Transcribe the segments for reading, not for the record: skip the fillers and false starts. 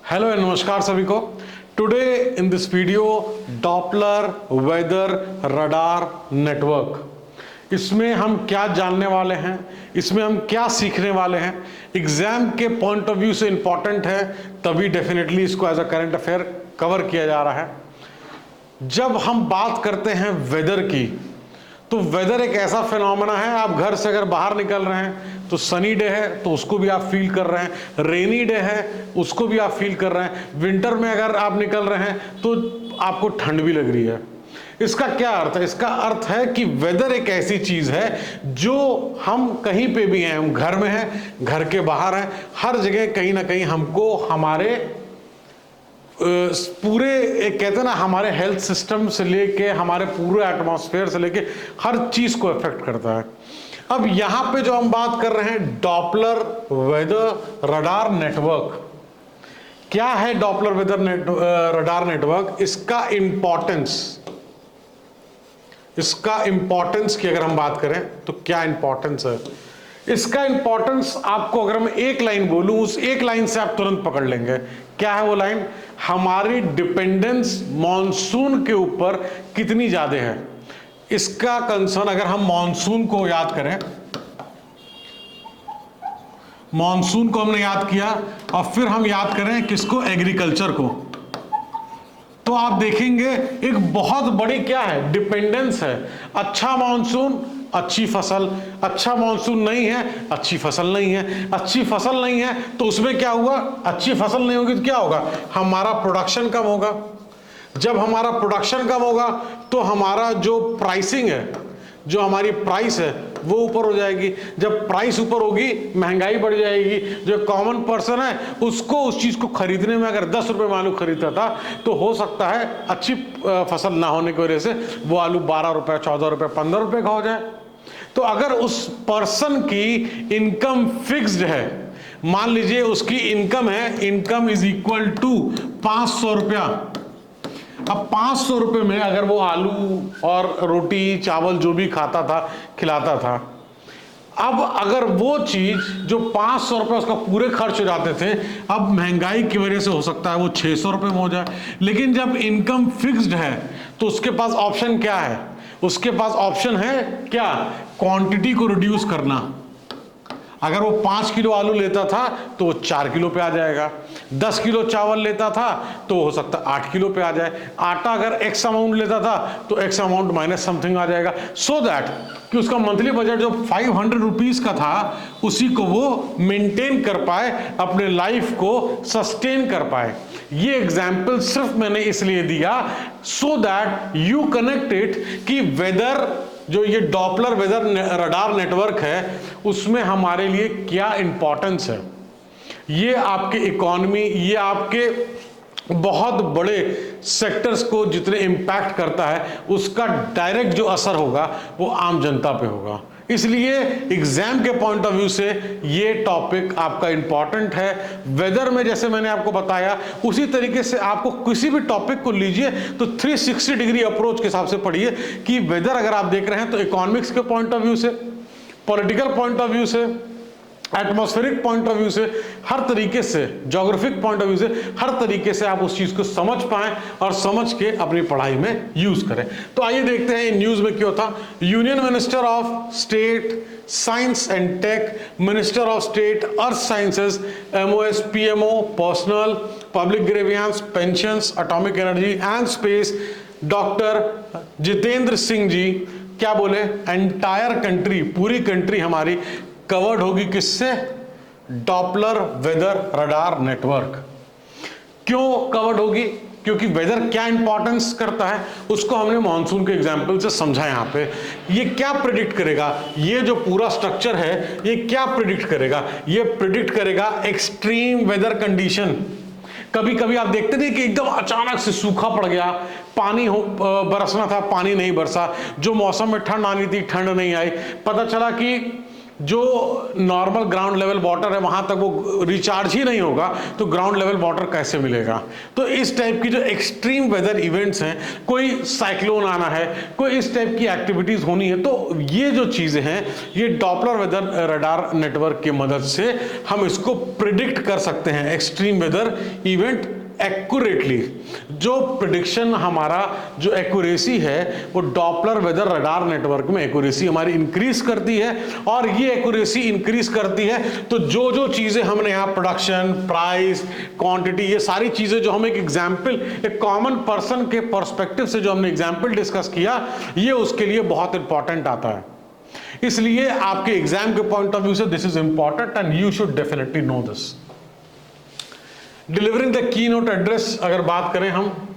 Hello and नमस्कार सभी को। Today in this video Doppler weather radar network, इसमें हम क्या जानने वाले हैं, इसमें हम क्या सीखने वाले हैं, एग्जाम के पॉइंट ऑफ व्यू से इंपॉर्टेंट है, तभी डेफिनेटली इसको as a current affair cover किया जा रहा है। जब हम बात करते हैं वेदर की, तो वेदर एक ऐसा फिनोमेना है, आप घर से अगर बाहर निकल रहे हैं तो सनी डे है तो उसको भी आप फील कर रहे हैं, रेनी डे है उसको भी आप फील कर रहे हैं, विंटर में अगर आप निकल रहे हैं तो आपको ठंड भी लग रही है। इसका क्या अर्थ है? इसका अर्थ है कि वेदर एक ऐसी चीज है जो हम कहीं पे भी हैं, हम घर में हैं, घर के बाहर हैं, हर जगह कहीं ना कहीं हमको हमारे पूरे एक कहते हैं ना, हमारे हेल्थ सिस्टम से लेके हमारे पूरे एटमॉस्फेयर से लेके हर चीज को इफेक्ट करता है। अब यहां पे जो हम बात कर रहे हैं डॉपलर वेदर रडार नेटवर्क, क्या है डॉपलर वेदर रडार नेटवर्क? इसका इंपॉर्टेंस की अगर हम बात करें तो क्या इंपॉर्टेंस है इसका? इंपॉर्टेंस आपको अगर मैं एक लाइन बोलूं, उस एक लाइन से आप तुरंत पकड़ लेंगे। क्या है वो लाइन? हमारी डिपेंडेंस मॉनसून के ऊपर कितनी ज्यादा है, इसका कंसर्न। अगर हम मॉनसून को याद करें, मॉनसून को हमने याद किया और फिर हम याद करें किसको? एग्रीकल्चर को, तो आप देखेंगे एक बहुत बड़ी क्या है? डिपेंडेंस है। अच्छा मॉनसून अच्छी फसल, अच्छा मॉनसून नहीं है अच्छी फसल नहीं है, अच्छी फसल नहीं है तो उसमें क्या हुआ? अच्छी फसल नहीं होगी तो क्या होगा? हमारा प्रोडक्शन कम होगा। जब हमारा प्रोडक्शन कम होगा तो हमारा जो प्राइसिंग है, जो हमारी प्राइस है वो ऊपर हो जाएगी। जब प्राइस ऊपर होगी महंगाई बढ़ जाएगी। जो कॉमन पर्सन है उसको उस चीज को खरीदने में अगर 10 रुपए में आलू खरीदता था तो हो सकता है अच्छी फसल ना होने की वजह से वो आलू 12 रुपए, 14 रुपए, 15 रुपए का हो जाए। तो अगर उस पर्सन की इनकम फिक्स्ड है, मान लीजिए उसकी इनकम है, इनकम इज इक्वल टू 500 रुपया। अब 500 रुपए में अगर वो आलू और रोटी चावल जो भी खाता था, खिलाता था, अब अगर वो चीज जो 500 रुपए उसका पूरे खर्च हो जाते थे, अब महंगाई की वजह से हो सकता है वो 600 रुपए में हो जाए। लेकिन जब इनकम फिक्स्ड है तो उसके पास ऑप्शन क्या है? उसके पास ऑप्शन है क्या? क्वांटिटी को रिड्यूस करना। अगर वो 5 किलो आलू लेता था तो वो 4 किलो पे आ जाएगा। 10 किलो चावल लेता था तो हो सकता है 8 किलो पे आ जाए। आटा अगर एक्स अमाउंट लेता था तो एक्स अमाउंट माइनस समथिंग आ जाएगा, सो दैट कि उसका मंथली बजट जो 500 रुपीज का था उसी को वो मेंटेन कर पाए, अपने लाइफ को सस्टेन कर पाए। ये एग्जाम्पल सिर्फ मैंने इसलिए दिया so that you connect it कि वेदर, जो ये डॉपलर वेदर रडार नेटवर्क है, उसमें हमारे लिए क्या इंपॉर्टेंस है। ये आपके इकोनॉमी, ये आपके बहुत बड़े सेक्टर्स को जितने इंपैक्ट करता है उसका डायरेक्ट जो असर होगा वो आम जनता पे होगा। इसलिए एग्जाम के पॉइंट ऑफ व्यू से ये टॉपिक आपका इंपॉर्टेंट है। वेदर में जैसे मैंने आपको बताया उसी तरीके से आपको किसी भी टॉपिक को लीजिए तो 360 डिग्री अप्रोच के हिसाब से पढ़िए कि वेदर अगर आप देख रहे हैं तो इकोनॉमिक्स के पॉइंट ऑफ व्यू से, पॉलिटिकल पॉइंट ऑफ व्यू से, एटमॉस्फेरिक पॉइंट ऑफ व्यू से, हर तरीके से, ज्योग्राफिक पॉइंट ऑफ व्यू से, हर तरीके से आप उस चीज को समझ पाएं और समझ के अपनी पढ़ाई में यूज करें। तो आइए देखते हैं न्यूज में क्या था। Union minister of state science and tech, minister of state earth sciences, MOS, PMO, personnel, public grievances, pensions, atomic energy and space, doctor Jitendra Singh ji क्या बोले? एंटायर कंट्री, पूरी कंट्री हमारी कवर्ड होगी किससे? Doppler weather radar network. क्यों covered होगी? क्योंकि weather क्या इंपॉर्टेंस करता है उसको हमने मॉनसून के एग्जाम्पल से समझा। यहाँ पे ये क्या प्रिडिक्ट करेगा? ये जो पूरा स्ट्रक्चर है ये क्या प्रिडिक्ट करेगा? ये प्रिडिक्ट करेगा एक्सट्रीम वेदर कंडीशन। कभी कभी आप देखते नहीं कि एकदम अचानक से सूखा पड़ गया, पानी बरसना था पानी नहीं बरसा, जो मौसम में ठंड आनी थी ठंड नहीं आई, पता चला कि जो नॉर्मल ग्राउंड लेवल वाटर है वहां तक वो रिचार्ज ही नहीं होगा, तो ग्राउंड लेवल वाटर कैसे मिलेगा। तो इस टाइप की जो एक्सट्रीम वेदर इवेंट्स हैं, कोई साइक्लोन आना है, कोई इस टाइप की एक्टिविटीज होनी है, तो ये जो चीजें हैं ये डॉपलर वेदर रडार नेटवर्क की मदद से हम इसको प्रिडिक्ट कर सकते हैं, एक्सट्रीम वेदर इवेंट एक्यूरेटली। जो प्रिडिक्शन हमारा जो एक्यूरेसी है वो डॉपलर वेदर रडार नेटवर्क में एक्यूरेसी हमारी इंक्रीज करती है, और ये एक्यूरेसी इंक्रीज करती है तो जो जो चीजें हमने यहाँ प्रोडक्शन, प्राइस, क्वांटिटी, ये सारी चीजें जो हम एक एग्जाम्पल, एक कॉमन पर्सन के पर्सपेक्टिव से जो हमने एग्जाम्पल डिस्कस किया, ये उसके लिए बहुत इंपॉर्टेंट आता है। इसलिए आपके एग्जाम के पॉइंट ऑफ व्यू से this is important and you should definitely know this. Delivering the keynote address, अगर बात करें हम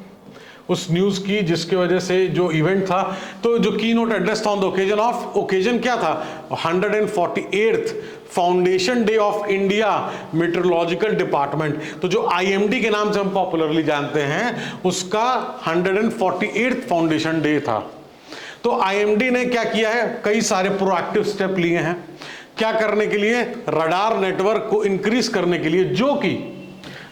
उस न्यूज की जिसकी वजह से जो इवेंट था, तो जो की नोट एड्रेस था on the occasion of, occasion क्या था, 148th foundation day of India meteorological department. तो जो आईएमडी के नाम से हम पॉपुलरली जानते हैं, उसका 148th फाउंडेशन डे था। तो आईएमडी ने क्या किया है, कई सारे प्रोएक्टिव स्टेप लिए हैं। क्या करने के लिए, रडार नेटवर्क को इंक्रीज करने के लिए, जो कि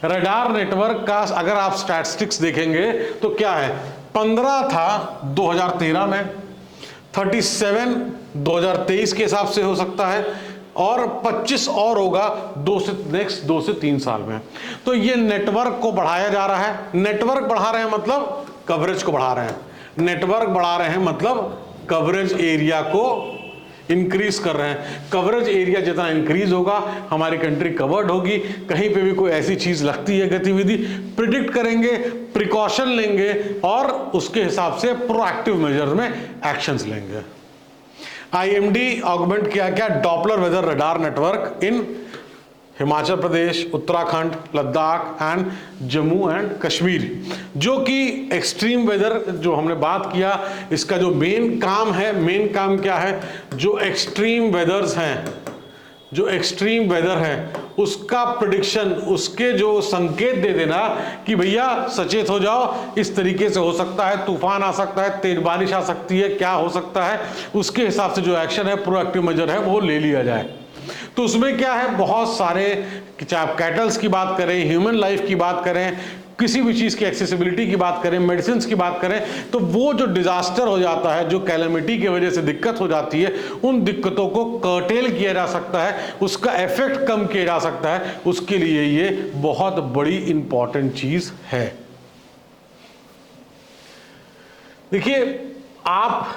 रडार नेटवर्क का अगर आप स्टैटिस्टिक्स देखेंगे तो क्या है, 15 था 2013 में, 37 2023 के हिसाब से हो सकता है, और 25 और होगा नेक्स्ट 2 से 3 साल में। तो ये नेटवर्क को बढ़ाया जा रहा है। नेटवर्क बढ़ा रहे हैं मतलब कवरेज को बढ़ा रहे हैं, नेटवर्क बढ़ा रहे हैं मतलब कवरेज एरिया को इंक्रीज कर रहे हैं। कवरेज एरिया जितना इंक्रीज होगा हमारी कंट्री कवर्ड होगी। कहीं पे भी कोई ऐसी चीज लगती है गतिविधि, प्रिडिक्ट करेंगे, प्रिकॉशन लेंगे और उसके हिसाब से प्रोएक्टिव मेजर्स में एक्शंस लेंगे। आईएमडी ऑगमेंट किया क्या, Doppler weather radar network in Himachal Pradesh, Uttarakhand, Ladakh and Jammu and Kashmir, जो कि एक्सट्रीम वेदर जो हमने बात किया, इसका जो मेन काम है, मेन काम क्या है, जो एक्सट्रीम वेदर्स हैं, जो एक्सट्रीम वेदर है उसका प्रेडिक्शन, उसके जो संकेत दे देना कि भैया सचेत हो जाओ, इस तरीके से हो सकता है, तूफान आ सकता है, तेज बारिश आ सकती है, क्या हो सकता है, उसके हिसाब से जो एक्शन है, प्रोएक्टिव मेजर है, वो ले लिया जाए। तो उसमें क्या है, बहुत सारे, चाहे आप कैटल्स की बात करें, ह्यूमन लाइफ की बात करें, किसी भी चीज की एक्सेसिबिलिटी की बात करें, मेडिसिन की बात करें, तो वो जो डिजास्टर हो जाता है, जो कैलेमिटी की वजह से दिक्कत हो जाती है, उन दिक्कतों को कर्टेल किया जा सकता है, उसका इफेक्ट कम किया जा सकता है। उसके लिए ये बहुत बड़ी इंपॉर्टेंट चीज है। देखिए, आप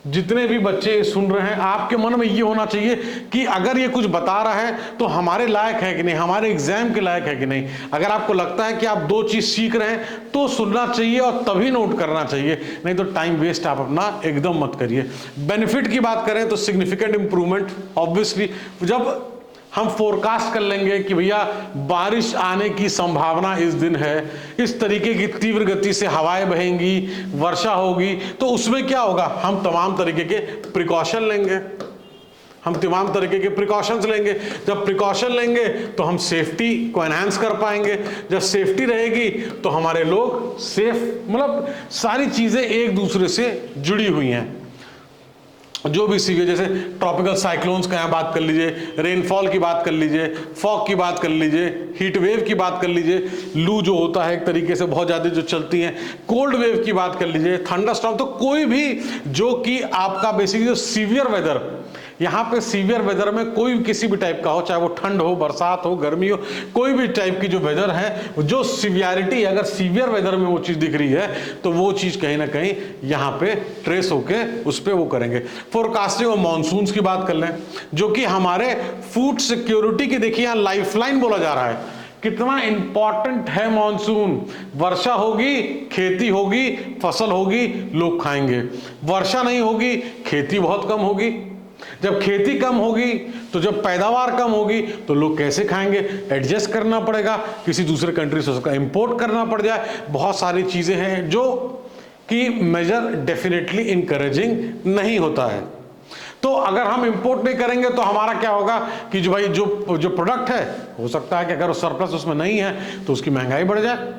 जितने भी बच्चे सुन रहे हैं, आपके मन में ये होना चाहिए कि अगर ये कुछ बता रहा है तो हमारे लायक है कि नहीं, हमारे एग्जाम के लायक है कि नहीं। अगर आपको लगता है कि आप 2 चीज सीख रहे हैं तो सुनना चाहिए और तभी नोट करना चाहिए, नहीं तो टाइम वेस्ट आप अपना एकदम मत करिए। बेनिफिट की बात करें तो सिग्निफिकेंट इंप्रूवमेंट, ऑब्वियसली जब हम फोरकास्ट कर लेंगे कि भैया बारिश आने की संभावना इस दिन है, इस तरीके की तीव्र गति से हवाएं बहेंगी, वर्षा होगी, तो उसमें क्या होगा, हम तमाम तरीके के प्रिकॉशन लेंगे, हम तमाम तरीके के प्रिकॉशंस लेंगे। जब प्रिकॉशन लेंगे तो हम सेफ्टी को एनहांस कर पाएंगे। जब सेफ्टी रहेगी तो हमारे लोग सेफ, मतलब सारी चीजें एक दूसरे से जुड़ी हुई हैं। जो भी सीवियर, जैसे ट्रॉपिकल साइक्लोन्स का यहाँ बात कर लीजिए, रेनफॉल की बात कर लीजिए, फॉग की बात कर लीजिए, हीट वेव की बात कर लीजिए, लू जो होता है एक तरीके से बहुत ज़्यादा जो चलती हैं, कोल्ड वेव की बात कर लीजिए, थंडरस्टॉर्म, तो कोई भी जो कि आपका बेसिकली जो सीवियर वेदर, यहाँ पे सीवियर वेदर में कोई भी किसी भी टाइप का हो, चाहे वो ठंड हो, बरसात हो, गर्मी हो, कोई भी टाइप की जो वेदर है, जो सीवियरिटी, अगर सीवियर वेदर में वो चीज़ दिख रही है तो वो चीज़ कहीं ना कहीं यहाँ पे ट्रेस होके उस पर वो करेंगे। फोरकास्टिंग और मानसून की बात कर लें, जो कि हमारे फूड सिक्योरिटी की, देखिए यहाँ लाइफलाइन बोला जा रहा है, कितना इंपॉर्टेंट है मॉनसून। वर्षा होगी, खेती होगी, फसल होगी, लोग खाएंगे। वर्षा नहीं होगी, खेती बहुत कम होगी। जब खेती कम होगी तो जब पैदावार कम होगी तो लोग कैसे खाएंगे, एडजस्ट करना पड़ेगा, किसी दूसरे कंट्री से उसका इंपोर्ट करना पड़ जाए, बहुत सारी चीजें हैं जो कि मेजर डेफिनेटली इनकरेजिंग नहीं होता है। तो अगर हम इंपोर्ट नहीं करेंगे तो हमारा क्या होगा कि जो भाई जो प्रोडक्ट है, हो सकता है कि अगर सरप्लस उसमें नहीं है तो उसकी महंगाई बढ़ जाए,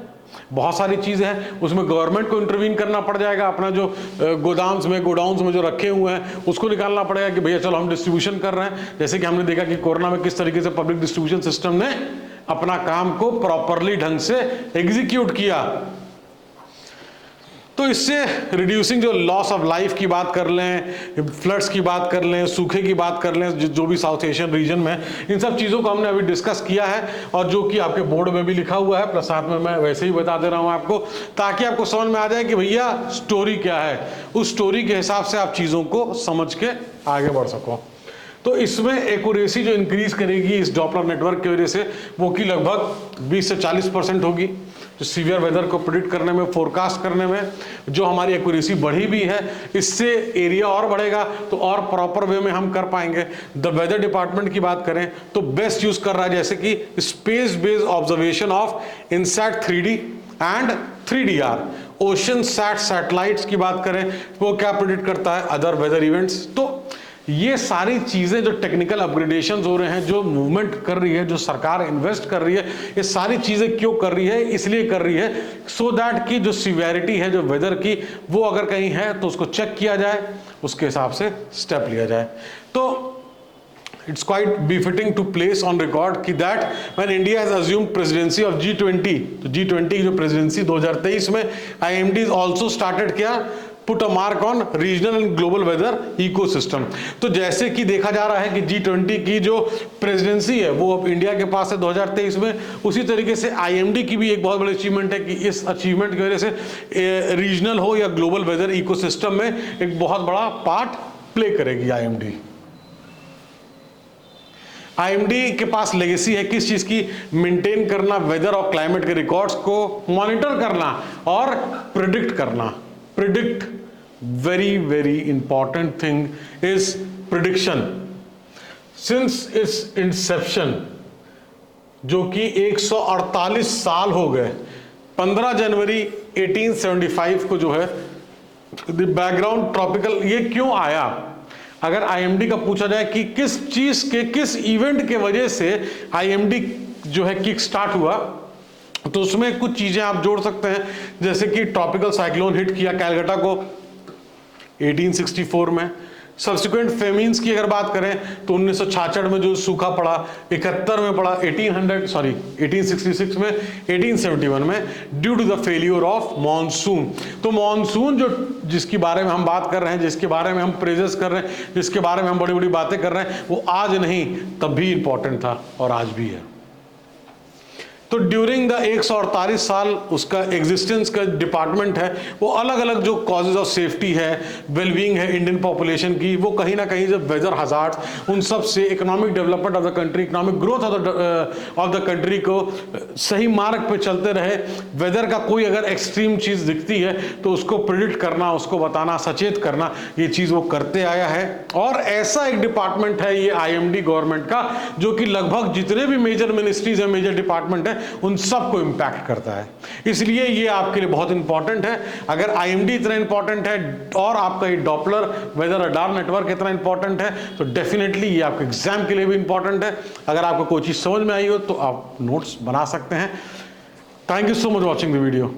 बहुत सारी चीज़ें हैं, उसमें गवर्नमेंट को इंटरवीन करना पड़ जाएगा। अपना जो गोडाउन्स में जो रखे हुए हैं उसको निकालना पड़ेगा कि भैया चलो हम डिस्ट्रीब्यूशन कर रहे हैं। जैसे कि हमने देखा कि कोरोना में किस तरीके से पब्लिक डिस्ट्रीब्यूशन सिस्टम ने अपना काम को प्रॉपरली ढंग से एग्जीक्यूट किया। तो इससे रिड्यूसिंग जो लॉस ऑफ लाइफ की बात कर लें, फ्लड्स की बात कर लें, सूखे की बात कर लें, जो भी साउथ एशियन रीजन में, इन सब चीज़ों को हमने अभी डिस्कस किया है और जो कि आपके बोर्ड में भी लिखा हुआ है, प्लस साथ में मैं वैसे ही बता दे रहा हूँ आपको, ताकि आपको समझ में आ जाए कि भैया स्टोरी क्या है। उस स्टोरी के हिसाब से आप चीज़ों को समझ के आगे बढ़ सको। तो इसमें एक्यूरेसी जो इंक्रीज करेगी इस डॉपलर नेटवर्क की वजह से, वो कि लगभग 20 से 40% होगी। जो सीवियर वेदर को प्रिडिक्ट करने में, फोरकास्ट करने में जो हमारी एक्यूरेसी बढ़ी भी है, इससे एरिया और बढ़ेगा तो और प्रॉपर वे में हम कर पाएंगे। द वेदर डिपार्टमेंट की बात करें तो बेस्ट यूज कर रहा है, जैसे कि space based observation of INSAT 3D and 3DR। Oceansat satellites की बात करें वो क्या प्रिडिक्ट करता है, अदर वेदर इवेंट्स। तो ये सारी चीजें जो टेक्निकल अपग्रेडेशंस हो रहे हैं, जो मूवमेंट कर रही है, जो सरकार इन्वेस्ट कर रही है, ये सारी चीजें क्यों कर रही है, इसलिए कर रही है सो दैट कि जो सिवियरिटी है जो वेदर की, वो अगर कहीं है तो उसको चेक किया जाए, उसके हिसाब से स्टेप लिया जाए। तो it's quite befitting to place on record कि that when India has assumed presidency of G20, तो G20 की जो प्रेसिडेंसी 2023 में IMD also started किया put a mark on regional and global weather ecosystem. तो जैसे कि देखा जा रहा है कि G20 की जो प्रेसिडेंसी है वो अब इंडिया के पास है 2023 में, उसी तरीके से IMD की भी एक बहुत बड़ी अचीवमेंट है कि इस अचीवमेंट की वजह से रीजनल हो या ग्लोबल वेदर इकोसिस्टम में एक बहुत बड़ा पार्ट प्ले करेगी IMD। IMD के पास लेगेसी है किस चीज की, मेंटेन करना वेदर और क्लाइमेट के रिकॉर्ड्स को मॉनिटर करना और प्रिडिक्ट करना। Predict, very very important thing is prediction. Since its inception, जो कि 148 साल हो गए, 15 जनवरी 1875 को जो है बैकग्राउंड ट्रॉपिकल ये क्यों आया। अगर IMD का पूछा जाए कि किस चीज के, किस इवेंट के वजह से IMD जो है किक स्टार्ट हुआ, तो उसमें कुछ चीजें आप जोड़ सकते हैं, जैसे कि ट्रॉपिकल साइक्लोन हिट किया कैलकाटा को 1864 में। सब्सिक्वेंट फेमिन्स की अगर बात करें तो 1966 में जो सूखा पड़ा, 71 में पड़ा, 1866 में, 1871 में, due to the failure of monsoon. तो मॉनसून जो जिसके बारे में हम बात कर रहे हैं, जिसके बारे में हम प्रेजेस कर रहे हैं, जिसके बारे में हम बड़ी बड़ी बातें कर रहे हैं, वो आज नहीं तब भी इंपॉर्टेंट था और आज भी है। तो ड्यूरिंग द 148 साल उसका एग्जिस्टेंस का डिपार्टमेंट है, वो अलग अलग जो कॉजेज ऑफ सेफ्टी है, वेलबींग है इंडियन पॉपुलेशन की, वो कहीं ना कहीं जब वेदर हजार्ड्स उन सब से economic development of the country, economic growth of the country को सही मार्ग पे चलते रहे। वेदर का कोई अगर एक्सट्रीम चीज़ दिखती है तो उसको प्रिडिक्ट करना, उसको बताना, सचेत करना, ये चीज़ वो करते आया है। और ऐसा एक डिपार्टमेंट है ये IMD गवर्नमेंट का, जो कि लगभग जितने भी मेजर मिनिस्ट्रीज है, मेजर डिपार्टमेंट है, उन सबको इंपैक्ट करता है। इसलिए ये आपके लिए बहुत इंपॉर्टेंट है। अगर IMD इतना इंपॉर्टेंट है और आपका ये डॉपलर वेदर रडार नेटवर्क इतना इंपॉर्टेंट है, तो डेफिनेटली ये आपके एग्जाम के लिए भी इंपॉर्टेंट है। अगर आपको कोई चीज समझ में आई हो तो आप नोट्स बना सकते हैं। Thank you so much watching the video.